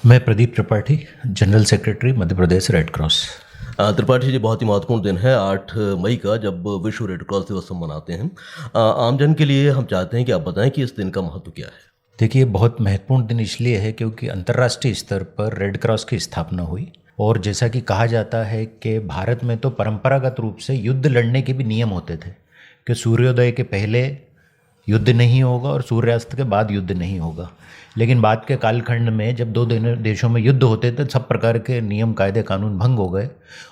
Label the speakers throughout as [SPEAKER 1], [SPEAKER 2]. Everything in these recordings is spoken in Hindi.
[SPEAKER 1] मैं Pradeep Tripathi, general secretary Madhya Pradesh red cross.
[SPEAKER 2] Tripathi ji, बहुत ही महत्वपूर्ण दिन है 8 मई का, जब विश्व रेड क्रॉस दिवस हम मनाते हैं। आमजन के लिए हम चाहते हैं कि आप बताएं कि इस दिन का महत्व क्या है।
[SPEAKER 1] देखिए, बहुत महत्वपूर्ण दिन इसलिए है क्योंकि अंतर्राष्ट्रीय स्तर पर रेड क्रॉस की स्थापना हुई। और जैसा कि कहा जाता है कि भारत में तो परंपरागत रूप से युद्ध लड़ने के भी नियम होते थे कि सूर्योदय के पहले युद्ध नहीं होगा और सूर्यास्त के बाद युद्ध नहीं होगा। लेकिन बाद के कालखंड में जब दो देशों में युद्ध होते थे, सब प्रकार के नियम कायदे कानून भंग हो गए।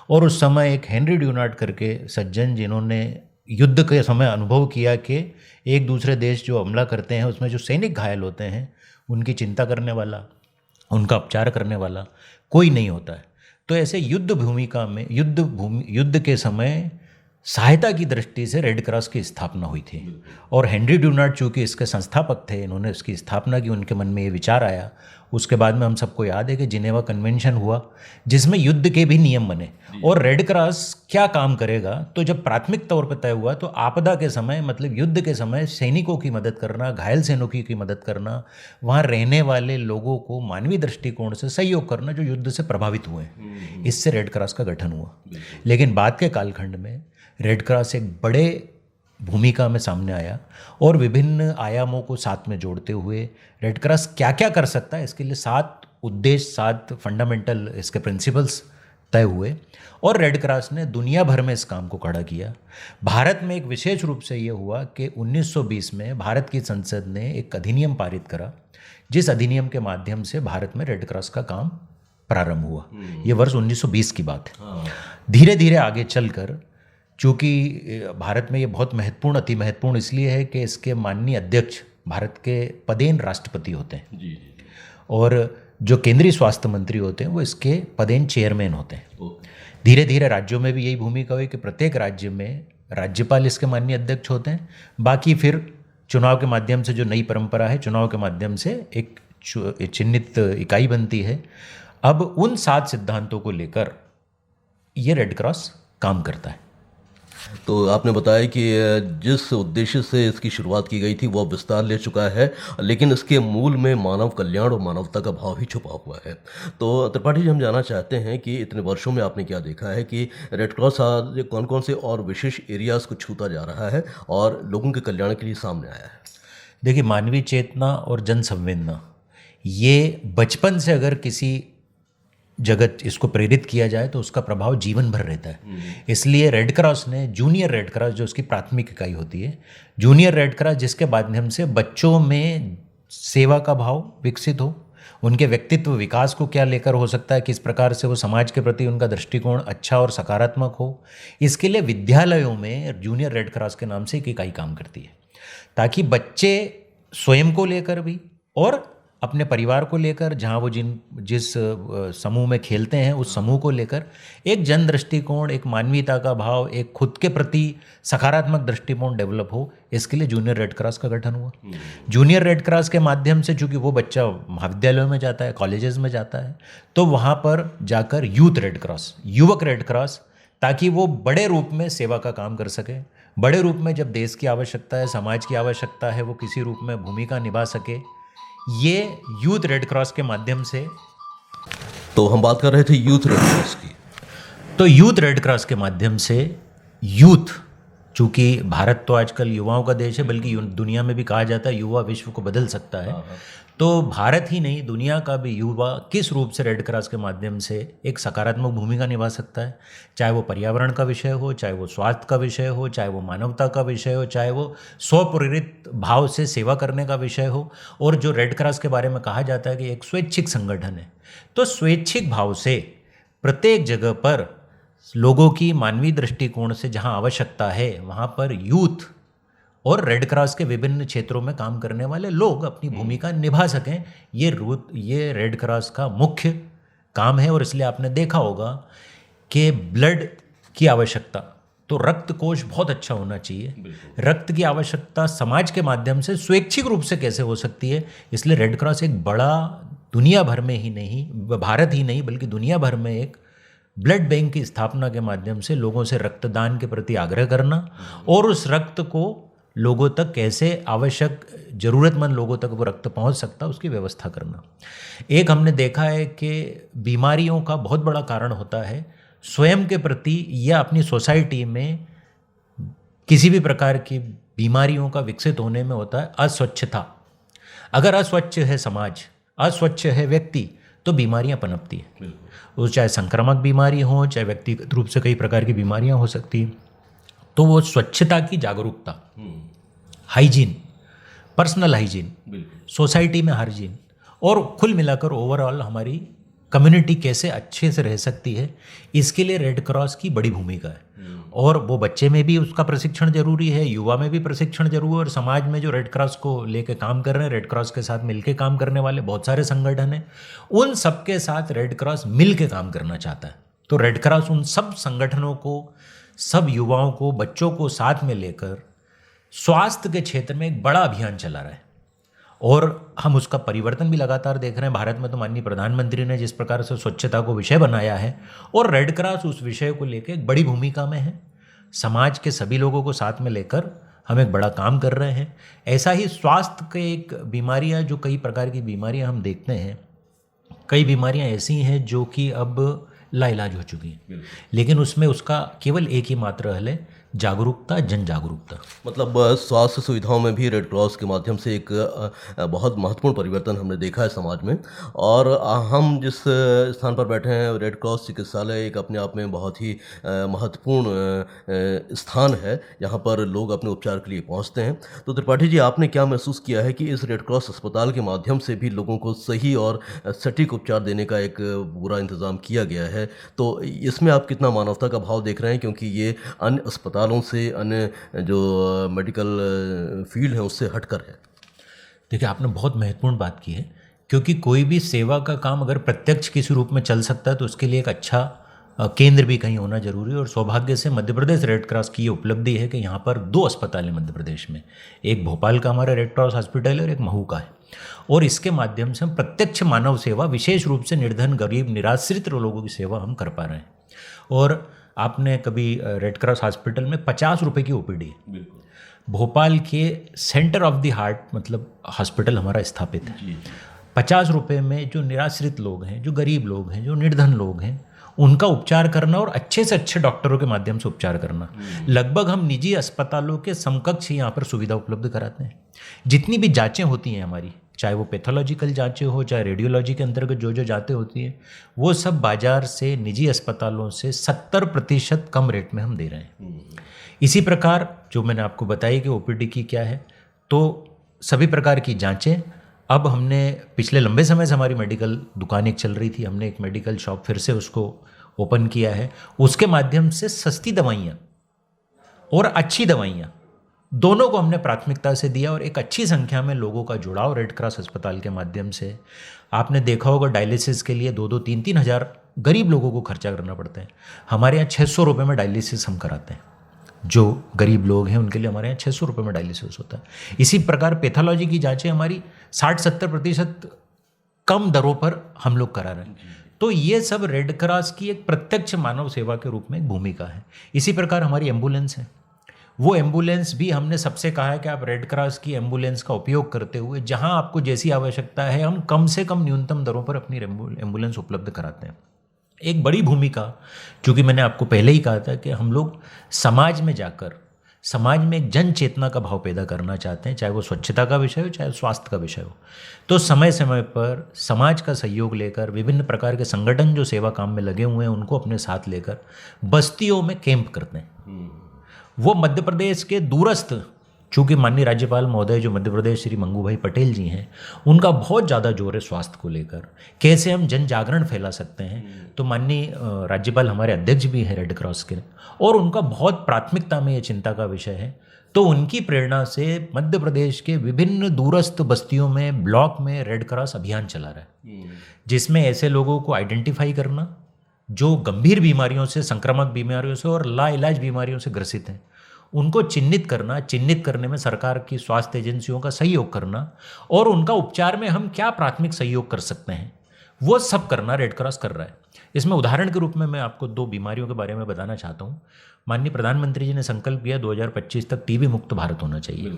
[SPEAKER 1] और उस समय एक हेनरी ड्यूनार्ट करके सज्जन, जिन्होंने युद्ध के समय अनुभव किया कि एक दूसरे देश जो हमला करते हैं उसमें जो सैनिक घायल होते हैं उनकी चिंता करने वाला, उनका उपचार करने वाला कोई नहीं होता है। तो ऐसे युद्ध के समय सहायता की दृष्टि से रेड क्रॉस की स्थापना हुई थी। और हेनरी ड्यूनार्ट चूँकि इसके संस्थापक थे, इन्होंने इसकी स्थापना की, उनके मन में ये विचार आया। उसके बाद में हम सबको याद है कि जिनेवा कन्वेंशन हुआ, जिसमें युद्ध के भी नियम बने। और रेड क्रॉस क्या काम करेगा, तो जब प्राथमिक तौर पर तय हुआ तो आपदा के समय, मतलब युद्ध के समय सैनिकों की मदद करना, घायल सैनिकों की मदद करना, वहाँ रहने वाले लोगों को मानवीय दृष्टिकोण से सहयोग करना जो युद्ध से प्रभावित हुए हैं, इससे रेड क्रॉस का गठन हुआ। लेकिन बाद के कालखंड में रेड क्रॉस एक बड़े भूमिका में सामने आया और विभिन्न आयामों को साथ में जोड़ते हुए रेड क्रॉस क्या क्या कर सकता है, इसके लिए 7 उद्देश्य, 7 फंडामेंटल इसके प्रिंसिपल्स तय हुए। और रेड क्रॉस ने दुनिया भर में इस काम को खड़ा किया। भारत में एक विशेष रूप से ये हुआ कि 1920 में भारत की संसद ने एक अधिनियम पारित करा, जिस अधिनियम के माध्यम से भारत में रेड क्रॉस का काम प्रारंभ हुआ। ये वर्ष 1920 की बात है। धीरे धीरे आगे चलकर, चूँकि भारत में ये बहुत महत्वपूर्ण, अति महत्वपूर्ण इसलिए है कि इसके माननीय अध्यक्ष भारत के पदेन राष्ट्रपति होते हैं।
[SPEAKER 2] जी।
[SPEAKER 1] और जो केंद्रीय स्वास्थ्य मंत्री होते हैं वो इसके पदेन चेयरमैन होते हैं। धीरे धीरे राज्यों में भी यही भूमिका हुई कि प्रत्येक राज्य में राज्यपाल इसके माननीय अध्यक्ष होते हैं। बाकी फिर चुनाव के माध्यम से, जो नई परंपरा है, चुनाव के माध्यम से एक चिन्हित इकाई बनती है। अब उन 7 सिद्धांतों को लेकर ये रेड क्रॉस काम करता है।
[SPEAKER 2] तो आपने बताया कि जिस उद्देश्य से इसकी शुरुआत की गई थी वो विस्तार ले चुका है, लेकिन इसके मूल में मानव कल्याण और मानवता का भाव ही छुपा हुआ है। तो त्रिपाठी जी, हम जानना चाहते हैं कि इतने वर्षों में आपने क्या देखा है कि रेड क्रॉस आज कौन कौन से और विशेष एरियाज़ को छूता जा रहा है और लोगों के कल्याण के लिए सामने आया है।
[SPEAKER 1] देखिए, मानवीय चेतना और जन संवेदना, ये बचपन से अगर किसी जगत इसको प्रेरित किया जाए तो उसका प्रभाव जीवन भर रहता है। इसलिए रेड क्रॉस ने जूनियर रेड क्रॉस, जो उसकी प्राथमिक इकाई होती है, जूनियर रेड क्रॉस, जिसके माध्यम से बच्चों में सेवा का भाव विकसित हो, उनके व्यक्तित्व विकास को क्या लेकर हो सकता है, किस प्रकार से वो समाज के प्रति उनका दृष्टिकोण अच्छा और सकारात्मक हो, इसके लिए विद्यालयों में जूनियर रेड क्रॉस के नाम से एक इकाई काम करती है, ताकि बच्चे स्वयं को लेकर भी और अपने परिवार को लेकर, जहाँ वो जिस समूह में खेलते हैं उस समूह को लेकर एक जन दृष्टिकोण, एक मानवीयता का भाव, एक खुद के प्रति सकारात्मक दृष्टिकोण डेवलप हो, इसके लिए जूनियर रेड क्रॉस का गठन हुआ। जूनियर रेड क्रॉस के माध्यम से, चूँकि वो बच्चा महाविद्यालयों में जाता है, कॉलेजेस में जाता है, तो वहाँ पर जाकर यूथ रेड क्रॉस, युवक रेड क्रॉस, ताकि वो बड़े रूप में सेवा का काम कर सके। बड़े रूप में जब देश की आवश्यकता है, समाज की आवश्यकता है, वो किसी रूप में भूमिका निभा सके, ये यूथ रेड क्रॉस के माध्यम से।
[SPEAKER 2] तो हम बात कर रहे थे यूथ रेड क्रॉस की।
[SPEAKER 1] तो यूथ रेड क्रॉस के माध्यम से यूथ, चूँकि भारत तो आजकल युवाओं का देश है, बल्कि दुनिया में भी कहा जाता है युवा विश्व को बदल सकता है। तो भारत ही नहीं, दुनिया का भी युवा किस रूप से रेड क्रॉस के माध्यम से एक सकारात्मक भूमिका निभा सकता है, चाहे वो पर्यावरण का विषय हो, चाहे वो स्वास्थ्य का विषय हो, चाहे वो मानवता का विषय हो, चाहे वो स्वप्रेरित भाव से सेवा करने का विषय हो। और जो रेड क्रॉस के बारे में कहा जाता है कि एक स्वैच्छिक संगठन है, तो स्वैच्छिक भाव से प्रत्येक जगह पर लोगों की मानवीय दृष्टिकोण से जहाँ आवश्यकता है, वहाँ पर यूथ और रेड क्रॉस के विभिन्न क्षेत्रों में काम करने वाले लोग अपनी भूमिका निभा सकें, ये रेड क्रॉस का मुख्य काम है। और इसलिए आपने देखा होगा कि ब्लड की आवश्यकता, तो रक्त कोष बहुत अच्छा होना चाहिए। रक्त की आवश्यकता समाज के माध्यम से स्वैच्छिक रूप से कैसे हो सकती है, इसलिए रेड क्रॉस एक बड़ा, दुनिया भर में ही नहीं, भारत ही नहीं बल्कि दुनिया भर में एक ब्लड बैंक की स्थापना के माध्यम से लोगों से रक्तदान के प्रति आग्रह करना और उस रक्त को लोगों तक कैसे आवश्यक ज़रूरतमंद लोगों तक वो रक्त पहुंच सकता, उसकी व्यवस्था करना। एक हमने देखा है कि बीमारियों का बहुत बड़ा कारण होता है स्वयं के प्रति या अपनी सोसाइटी में किसी भी प्रकार की बीमारियों का विकसित होने में होता है अस्वच्छता। अगर अस्वच्छ है समाज, अस्वच्छ है व्यक्ति, तो बीमारियां पनपती हैं। वो चाहे संक्रामक बीमारी हो, चाहे व्यक्तिगत रूप से कई प्रकार की बीमारियां हो सकती हैं। तो वो स्वच्छता की जागरूकता, हाइजीन, पर्सनल हाइजीन, सोसाइटी में हाइजीन, और कुल मिलाकर ओवरऑल हमारी कम्युनिटी कैसे अच्छे से रह सकती है, इसके लिए रेड क्रॉस की बड़ी भूमिका है। और वो बच्चे में भी उसका प्रशिक्षण जरूरी है, युवा में भी प्रशिक्षण जरूरी है, और समाज में जो रेड क्रॉस को लेकर काम कर रहे हैं, रेड क्रॉस के साथ मिलकर काम करने वाले बहुत सारे संगठन हैं, उन सबके साथ रेड क्रॉस मिल के काम करना चाहता है। तो रेड क्रॉस उन सब संगठनों को, सब युवाओं को, बच्चों को साथ में लेकर स्वास्थ्य के क्षेत्र में एक बड़ा अभियान चला रहा है, और हम उसका परिवर्तन भी लगातार देख रहे हैं। भारत में तो माननीय प्रधानमंत्री ने जिस प्रकार से स्वच्छता को विषय बनाया है, और रेड क्रॉस उस विषय को लेकर एक बड़ी भूमिका में है। समाज के सभी लोगों को साथ में लेकर हम एक बड़ा काम कर रहे हैं। ऐसा ही स्वास्थ्य के एक बीमारियां, जो कई प्रकार की बीमारियां हम देखते हैं, कई बीमारियां ऐसी हैं जो कि अब लाइलाज हो चुकी हैं, लेकिन उसमें उसका केवल एक ही मात्र हल है, जागरूकता, जन जागरूकता।
[SPEAKER 2] मतलब स्वास्थ्य सुविधाओं में भी रेड क्रॉस के माध्यम से एक बहुत महत्वपूर्ण परिवर्तन हमने देखा है समाज में। और हम जिस स्थान पर बैठे हैं, रेड क्रॉस चिकित्सालय एक अपने आप में बहुत ही महत्वपूर्ण स्थान है, जहाँ पर लोग अपने उपचार के लिए पहुँचते हैं। तो त्रिपाठी जी, आपने क्या महसूस किया है कि इस रेड क्रॉस अस्पताल के माध्यम से भी लोगों को सही और सटीक उपचार देने का एक पूरा इंतज़ाम किया गया है? तो इसमें आप कितना मानवता का भाव देख रहे हैं, क्योंकि ये अन्य अस्पतालों से, अन्य जो मेडिकल फील्ड है उससे हटकर है?
[SPEAKER 1] देखिए, आपने बहुत महत्वपूर्ण बात की है, क्योंकि कोई भी सेवा का काम अगर प्रत्यक्ष किसी रूप में चल सकता है तो उसके लिए एक अच्छा केंद्र भी कहीं होना जरूरी है। और सौभाग्य से मध्य प्रदेश रेड क्रॉस की ये उपलब्धि है कि यहाँ पर 2 अस्पताल हैं मध्य प्रदेश में, एक भोपाल का हमारा रेड क्रॉस हॉस्पिटल है और एक महू का है। और इसके माध्यम से हम प्रत्यक्ष मानव सेवा, विशेष रूप से निर्धन, गरीब, निराश्रित लोगों की सेवा हम कर पा रहे हैं। और आपने कभी रेड क्रॉस हॉस्पिटल में 50 रुपये की ओपीडी है। भोपाल के सेंटर ऑफ द हार्ट मतलब हॉस्पिटल हमारा स्थापित है। 50 रुपये में जो निराश्रित लोग हैं, जो गरीब लोग हैं, जो निर्धन लोग हैं, उनका उपचार करना, और अच्छे से अच्छे डॉक्टरों के माध्यम से उपचार करना। लगभग हम निजी अस्पतालों के समकक्ष ही यहाँ पर सुविधा उपलब्ध कराते हैं। जितनी भी जांचें होती हैं हमारी, चाहे वो पैथोलॉजिकल जांचें हो, चाहे रेडियोलॉजी के अंतर्गत जो जो जांचें होती हैं, वो सब बाजार से, निजी अस्पतालों से 70% कम रेट में हम दे रहे हैं। इसी प्रकार जो मैंने आपको बताई कि ओपीडी की क्या है, तो सभी प्रकार की जांचें अब हमने पिछले लंबे समय से, हमारी मेडिकल दुकान एक चल रही थी, हमने एक मेडिकल शॉप फिर से उसको ओपन किया है। उसके माध्यम से सस्ती दवाइयाँ और अच्छी दवाइयाँ दोनों को हमने प्राथमिकता से दिया, और एक अच्छी संख्या में लोगों का जुड़ाव रेड क्रॉस अस्पताल के माध्यम से। आपने देखा होगा डायलिसिस के लिए 2-2, 3-3 हज़ार गरीब लोगों को खर्चा करना पड़ता है। हमारे यहाँ 600 रुपये में डायलिसिस हम कराते हैं। जो गरीब लोग हैं उनके लिए हमारे यहाँ 600 रुपये में डायलिसिस होता है। इसी प्रकार पैथोलॉजी की जांचें हमारी 60-70% कम दरों पर हम लोग करा रहे हैं। तो ये सब रेड क्रॉस की एक प्रत्यक्ष मानव सेवा के रूप में एक भूमिका है। इसी प्रकार हमारी एम्बुलेंस है, वो एम्बुलेंस भी हमने सबसे कहा है कि आप रेड क्रॉस की एम्बुलेंस का उपयोग करते हुए जहां आपको जैसी आवश्यकता है, हम कम से कम न्यूनतम दरों पर अपनी एम्बुलेंस उपलब्ध कराते हैं। एक बड़ी भूमिका, क्योंकि मैंने आपको पहले ही कहा था कि हम लोग समाज में जाकर समाज में एक जन चेतना का भाव पैदा करना चाहते हैं, चाहे वो स्वच्छता का विषय हो, चाहे स्वास्थ्य का विषय हो। तो समय समय पर समाज का सहयोग लेकर, विभिन्न प्रकार के संगठन जो सेवा काम में लगे हुए हैं उनको अपने साथ लेकर बस्तियों में कैंप करते हैं। वो मध्य प्रदेश के दूरस्थ, चूँकि माननीय राज्यपाल महोदय जो मध्य प्रदेश श्री मंगू भाई पटेल जी हैं, उनका बहुत ज़्यादा जोर है स्वास्थ्य को लेकर, कैसे हम जन जागरण फैला सकते हैं। तो माननीय राज्यपाल हमारे अध्यक्ष भी हैं रेड क्रॉस के, और उनका बहुत प्राथमिकता में ये चिंता का विषय है। तो उनकी प्रेरणा से मध्य प्रदेश के विभिन्न दूरस्थ बस्तियों में, ब्लॉक में रेड क्रॉस अभियान चला रहा है, जिसमें ऐसे लोगों को आइडेंटिफाई करना जो गंभीर बीमारियों से, संक्रामक बीमारियों से और लाइलाज बीमारियों से ग्रसित हैं, उनको चिन्हित करना, चिन्हित करने में सरकार की स्वास्थ्य एजेंसियों का सहयोग करना, और उनका उपचार में हम क्या प्राथमिक सहयोग कर सकते हैं वो सब करना रेड क्रॉस कर रहा है। इसमें उदाहरण के रूप में मैं आपको 2 बीमारियों के बारे में बताना चाहता हूँ। माननीय प्रधानमंत्री जी ने संकल्प किया 2025 तक टीबी मुक्त भारत होना चाहिए।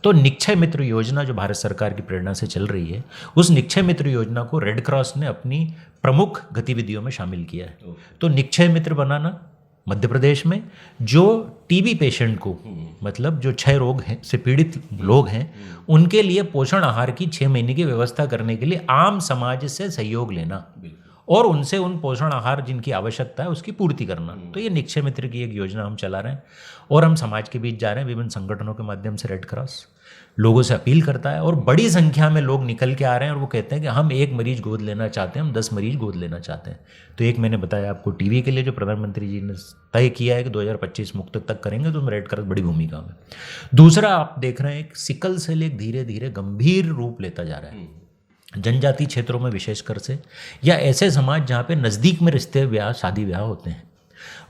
[SPEAKER 1] तो निक्षय मित्र योजना जो भारत सरकार की प्रेरणा से चल रही है, उस निक्षय मित्र योजना को रेड क्रॉस ने अपनी प्रमुख गतिविधियों में शामिल किया है। तो निक्षय मित्र बनाना मध्य प्रदेश में जो टीबी पेशेंट को, मतलब जो क्षय रोग हैं से पीड़ित लोग हैं, उनके लिए पोषण आहार की 6 महीने की व्यवस्था करने के लिए आम समाज से सहयोग लेना और उनसे उन पोषण आहार जिनकी आवश्यकता है उसकी पूर्ति करना। तो ये निक्षय मित्र की एक योजना हम चला रहे हैं और हम समाज के बीच जा रहे हैं। विभिन्न संगठनों के माध्यम से रेड क्रॉस लोगों से अपील करता है और बड़ी संख्या में लोग निकल के आ रहे हैं और वो कहते हैं कि हम 1 मरीज गोद लेना चाहते हैं, हम 10 मरीज गोद लेना चाहते हैं। तो एक मैंने बताया आपको टीबी के लिए जो प्रधानमंत्री जी ने तय किया है कि 2025 मुक्त तक करेंगे, तो रेड क्रॉस बड़ी भूमिका में। दूसरा आप देख रहे हैं सिकल सेल एक धीरे धीरे गंभीर रूप लेता जा रहा है जनजातीय क्षेत्रों में विशेषकर से, या ऐसे समाज जहाँ पे नज़दीक में रिश्ते ब्याह शादी ब्याह होते हैं,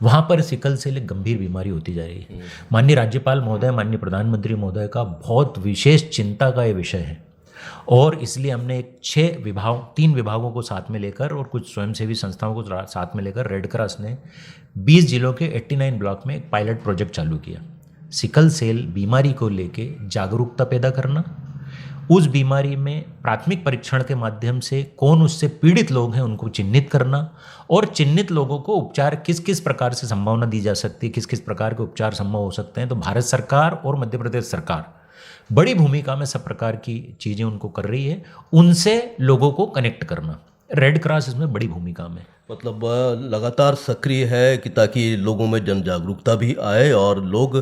[SPEAKER 1] वहाँ पर सिकल सेल एक गंभीर बीमारी होती जा रही है। माननीय राज्यपाल महोदय, माननीय प्रधानमंत्री महोदय का बहुत विशेष चिंता का ये विषय है और इसलिए हमने 3 विभागों को साथ में लेकर और कुछ स्वयंसेवी संस्थाओं को साथ में लेकर रेड क्रॉस ने 20 जिलों के 89 ब्लॉक में एक पायलट प्रोजेक्ट चालू किया। सिकल सेल बीमारी को लेके जागरूकता पैदा करना, उस बीमारी में प्राथमिक परीक्षण के माध्यम से कौन उससे पीड़ित लोग हैं उनको चिन्हित करना और चिन्हित लोगों को उपचार किस किस प्रकार से संभावना दी जा सकती है, किस किस प्रकार के उपचार संभव हो सकते हैं। तो भारत सरकार और मध्य प्रदेश सरकार बड़ी भूमिका में सब प्रकार की चीज़ें उनको कर रही है, उनसे लोगों को कनेक्ट करना। रेड क्रॉस इसमें बड़ी भूमिका में,
[SPEAKER 2] मतलब लगातार सक्रिय है कि ताकि लोगों में जन जागरूकता भी आए और लोग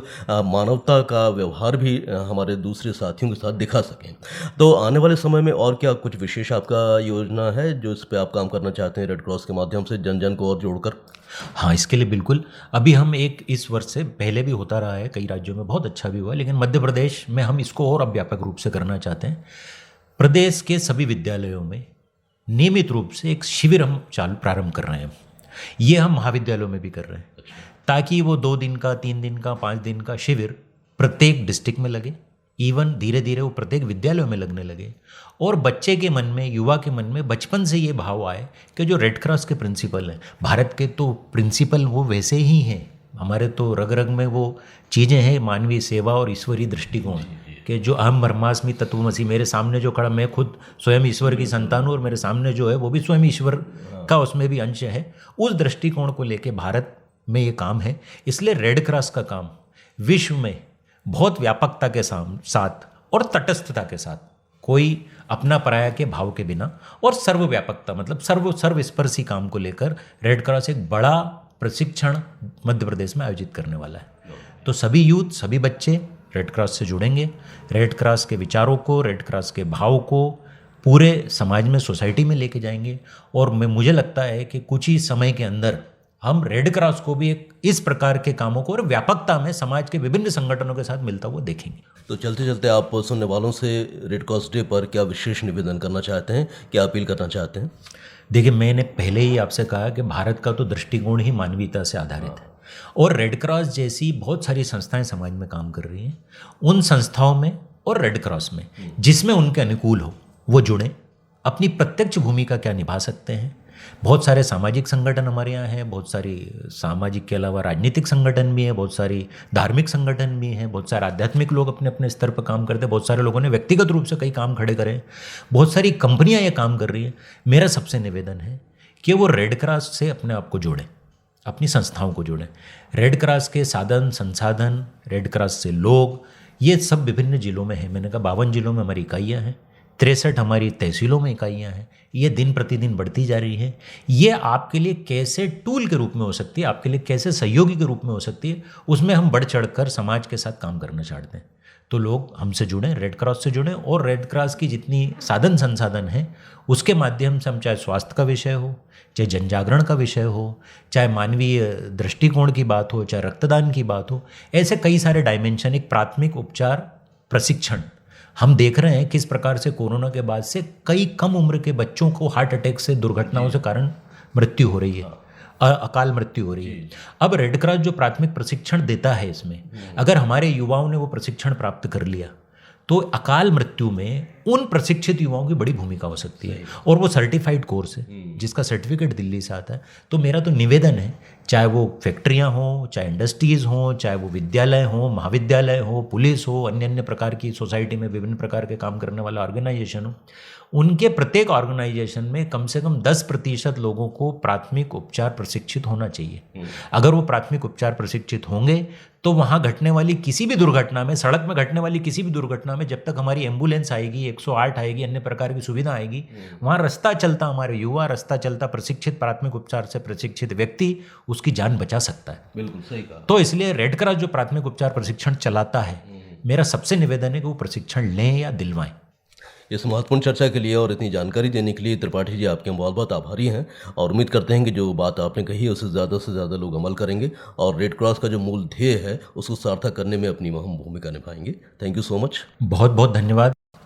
[SPEAKER 2] मानवता का व्यवहार भी हमारे दूसरे साथियों के साथ दिखा सकें। तो आने वाले समय में और क्या कुछ विशेष आपका योजना है जो इस पे आप काम करना चाहते हैं रेड क्रॉस के माध्यम से जन जन को और जोड़कर?
[SPEAKER 1] हाँ, इसके लिए बिल्कुल अभी हम इस वर्ष से पहले भी होता रहा है, कई राज्यों में बहुत अच्छा भी हुआ, लेकिन मध्य प्रदेश में हम इसको और अब व्यापक रूप से करना चाहते हैं। प्रदेश के सभी विद्यालयों में नियमित रूप से एक शिविर हम प्रारंभ कर रहे हैं। ये हम महाविद्यालयों में भी कर रहे हैं ताकि वो 2 दिन का, 3 दिन का, 5 दिन का शिविर प्रत्येक डिस्ट्रिक्ट में लगे, इवन धीरे धीरे वो प्रत्येक विद्यालयों में लगने लगे और बच्चे के मन में, युवा के मन में बचपन से ये भाव आए कि जो रेड क्रॉस के प्रिंसिपल हैं, भारत के तो प्रिंसिपल वो वैसे ही हैं, हमारे तो रग रग में वो चीज़ें हैं, मानवीय सेवा और ईश्वरीय दृष्टिकोण कि जो अहम ब्रह्मास्मि तत्वमसि, मेरे सामने जो खड़ा, मैं खुद स्वयं ईश्वर की संतान हूँ और मेरे सामने जो है वो भी स्वयं ईश्वर का उसमें भी अंश है। उस दृष्टिकोण को लेके भारत में ये काम है। इसलिए रेड क्रॉस का काम विश्व में बहुत व्यापकता के साथ और तटस्थता के साथ, कोई अपना पराया के भाव के बिना और सर्वव्यापकता मतलब सर्वस्पर्शी काम को लेकर रेड क्रॉस एक बड़ा प्रशिक्षण मध्य प्रदेश में आयोजित करने वाला है। तो सभी यूथ, सभी बच्चे रेड क्रॉस से जुड़ेंगे, रेड क्रॉस के विचारों को, रेड क्रॉस के भाव को पूरे समाज में, सोसाइटी में लेके जाएंगे और मुझे लगता है कि कुछ ही समय के अंदर हम रेड क्रॉस को भी एक इस प्रकार के कामों को और व्यापकता में समाज के विभिन्न संगठनों के साथ मिलता हुआ देखेंगे।
[SPEAKER 2] तो चलते चलते आप सुनने वालों से रेड क्रॉस डे पर क्या विशेष निवेदन करना चाहते हैं, क्या अपील करना चाहते हैं?
[SPEAKER 1] देखिए, मैंने पहले ही आपसे कहा कि भारत का तो दृष्टिकोण ही मानवीयता से आधारित है और रेड क्रॉस जैसी बहुत सारी संस्थाएं समाज में काम कर रही हैं। उन संस्थाओं में और रेड क्रॉस में जिसमें उनके अनुकूल हो वो जुड़ें, अपनी प्रत्यक्ष भूमिका क्या निभा सकते हैं। बहुत सारे सामाजिक संगठन हमारे यहाँ हैं, बहुत सारी सामाजिक के अलावा राजनीतिक संगठन भी हैं, बहुत सारी धार्मिक संगठन भी हैं, बहुत सारे आध्यात्मिक लोग अपने अपने स्तर पर काम करते हैं, बहुत सारे लोगों ने व्यक्तिगत रूप से कई काम खड़े करे, बहुत सारी कंपनियाँ ये काम कर रही हैं। मेरा सबसे निवेदन है कि वो रेड क्रॉस से अपने आप को जोड़ें, अपनी संस्थाओं को जोड़ें। रेड क्रॉस के साधन संसाधन, रेड क्रॉस से लोग, ये सब विभिन्न जिलों में हैं। मैंने कहा 52 जिलों में हमारी इकाइयाँ हैं, 63 हमारी तहसीलों में इकाइयाँ हैं। ये दिन प्रतिदिन बढ़ती जा रही है। ये आपके लिए कैसे टूल के रूप में हो सकती है, आपके लिए कैसे सहयोगी के रूप में हो सकती है, उसमें हम बढ़ चढ़कर समाज के साथ काम करना चाहते हैं। तो लोग हमसे जुड़ें, रेड क्रॉस से जुड़ें और रेड क्रॉस की जितनी साधन संसाधन हैं उसके माध्यम से हम, चाहे स्वास्थ्य का विषय हो, चाहे जनजागरण का विषय हो, चाहे मानवीय दृष्टिकोण की बात हो, चाहे रक्तदान की बात हो, ऐसे कई सारे डायमेंशन, एक प्राथमिक उपचार प्रशिक्षण हम देख रहे हैं किस प्रकार से कोरोना के बाद से कई कम उम्र के बच्चों को हार्ट अटैक से, दुर्घटनाओं से कारण मृत्यु हो रही है, अकाल मृत्यु हो रही है। अब रेड क्रॉस जो प्राथमिक प्रशिक्षण देता है, इसमें अगर हमारे युवाओं ने वो प्रशिक्षण प्राप्त कर लिया तो अकाल मृत्यु में उन प्रशिक्षित युवाओं की बड़ी भूमिका हो सकती है, और वो सर्टिफाइड कोर्स है जिसका सर्टिफिकेट दिल्ली से आता है। तो मेरा तो निवेदन है, चाहे वो फैक्ट्रियाँ हों, चाहे इंडस्ट्रीज़ हों, चाहे वो विद्यालय हों, महाविद्यालय हो, पुलिस हो, अन्य अन्य प्रकार की सोसाइटी में विभिन्न प्रकार के काम करने वाला ऑर्गेनाइजेशन हो, उनके प्रत्येक ऑर्गेनाइजेशन में कम से कम 10% लोगों को प्राथमिक उपचार प्रशिक्षित होना चाहिए। अगर वो प्राथमिक उपचार प्रशिक्षित होंगे तो वहाँ घटने वाली किसी भी दुर्घटना में, सड़क में घटने वाली किसी भी दुर्घटना में, जब तक हमारी एम्बुलेंस आएगी, 108 आएगी, अन्य प्रकार की सुविधा आएगी, वहाँ रास्ता चलता हमारे युवा, रास्ता चलता प्रशिक्षित प्राथमिक उपचार से प्रशिक्षित व्यक्ति उसकी जान बचा सकता है।
[SPEAKER 2] बिल्कुल सही कहा।
[SPEAKER 1] तो इसलिए रेड क्रॉस जो प्राथमिक उपचार प्रशिक्षण चलाता है, मेरा सबसे निवेदन है कि वो प्रशिक्षण लें या दिलवाएं।
[SPEAKER 2] इस महत्वपूर्ण चर्चा के लिए और इतनी जानकारी देने के लिए त्रिपाठी जी आपके हम बहुत बहुत आभारी हैं, और उम्मीद करते हैं कि जो बात आपने कही है उसे ज़्यादा से ज़्यादा लोग अमल करेंगे और रेड क्रॉस का जो मूल ध्येय है उसको सार्थक करने में अपनी अहम भूमिका निभाएंगे। Thank you so much.
[SPEAKER 1] बहुत बहुत धन्यवाद।